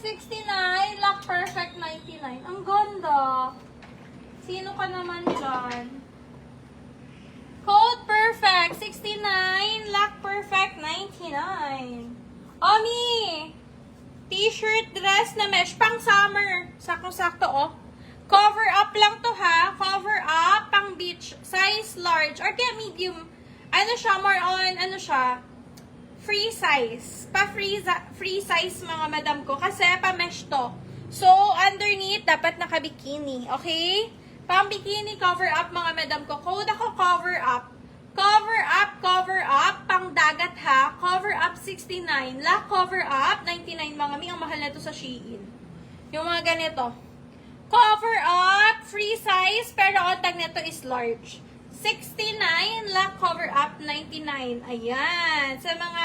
69, Lock Perfect 99. Ang ganda. Sino ka naman dyan? Code Perfect 69, Lock Perfect 99. Omi! T-shirt dress na mesh pang summer. Sakto-sakto oh. Cover up lang to ha. Cover up pang beach. Size large. Or kaya medium. Ano siya? More on, ano siya? Free size. Free size mga madam ko. Kasi pa-mesh to. So, underneath, dapat naka-bikini. Okay? Pang-bikini, cover up mga madam ko. Code ako, cover up. Cover up, cover up. Pang-dagat ha. Cover up 69. La, cover up 99 mga mi. Ang mahal na to sa Shein. Yung mga ganito. Cover up, free size, pero ang tag nito is large. 69, la cover up 99. Ayan. Sa mga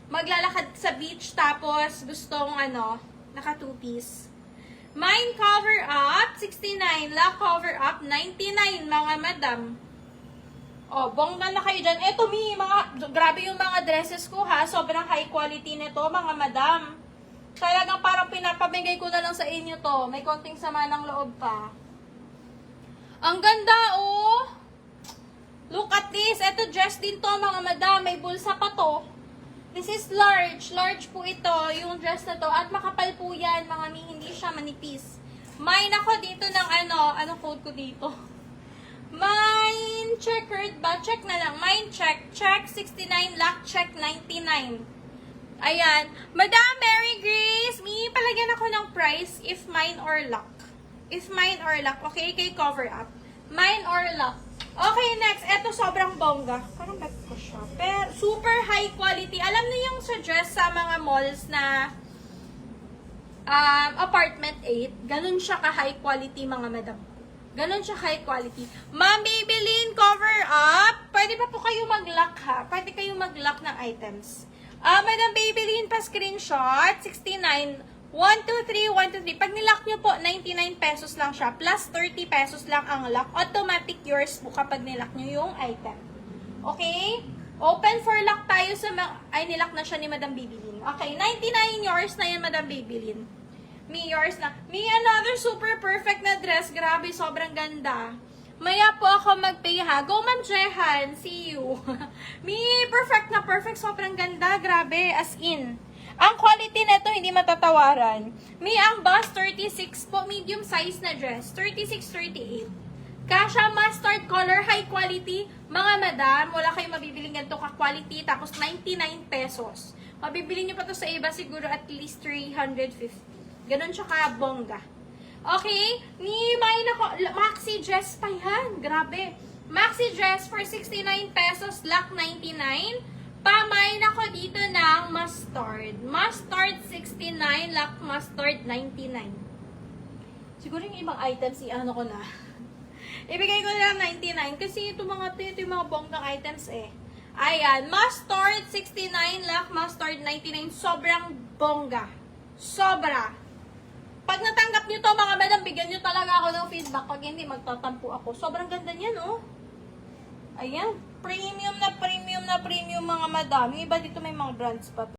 maglalakad sa beach tapos gustong ano, naka two-piece. Mine cover up 69, la cover up 99 mga madam. Oh, bongga na kayo dyan. Eto mi, grabe yung mga dresses ko ha. Sobrang high quality nito mga madam. Talagang parang pinapamigay ko na lang sa inyo to. May konting sama ng loob pa. Ang ganda, oh! Look at this. Ito, dress din to, mga madam. May bulsa pa to. This is large. Large po ito, yung dress na to. At makapal po yan, mga mi. Hindi siya manipis. Mine ako dito ng ano. Ano code ko dito? Mine checkered ba? Check na lang. Mine check. Check 69, lock check 99. Ayan. Madam Mary Grace, may palagyan ako ng price if mine or luck. If mine or luck, okay? Kay cover up. Mine or luck. Okay, next. Eto sobrang bongga. Parang bet ko siya. Pero super high quality. Alam niyo yung suggest sa mga malls na apartment 8. Ganun siya ka high quality mga madam. Ganun siya high quality. Ma'am Maybelline, cover up. Pwede pa po kayo mag-lock ha. Pwede kayo mag-lock ng items. Madam Maybelline pa screenshot, 69, 123, 123. Pag nilock nyo po, 99 pesos lang siya, plus 30 pesos lang ang lock. Automatic yours po kapag nilock nyo yung item. Okay? Open for lock tayo sa ay, nilock na siya ni Madam Maybelline. Okay, 99 yours na yan, Madam Maybelline. Me, yours na. Me, another super perfect na dress. Grabe, sobrang ganda. Maya po ako mag-pay ha. Go, Ma'am Jehan. See you. Me, perfect na perfect. Sobrang ganda. Grabe. As in. Ang quality nito hindi matatawaran. Me, ang bust 36 po. Medium size na dress. 36, 38. Kasha mustard color. High quality. Mga madam, wala kayong mabibiling ganito ka-quality. Tapos 99 pesos. Mabibili nyo pa to sa iba siguro at least 350. Ganon siya ka-bongga. Okay? Ni may nako maxi dress pa yan. Grabe. Maxi dress for 69 pesos, lock 99. Pamain ako dito ng mustard. Mustard 69, lock mustard 99. Siguro yung ibang items ano ko na. Ibigay ko lang 99 kasi ito yung mga bonggang items eh. Ayan, mustard 69, lock mustard 99. Sobrang bongga. Sobra. Pag natanggap nyo to, mga madam, bigyan nyo talaga ako ng feedback. Pag hindi, magtatampo ako. Sobrang ganda niyan, oh. Ayan. Premium na premium mga madam. Yung iba dito may mga brands pa.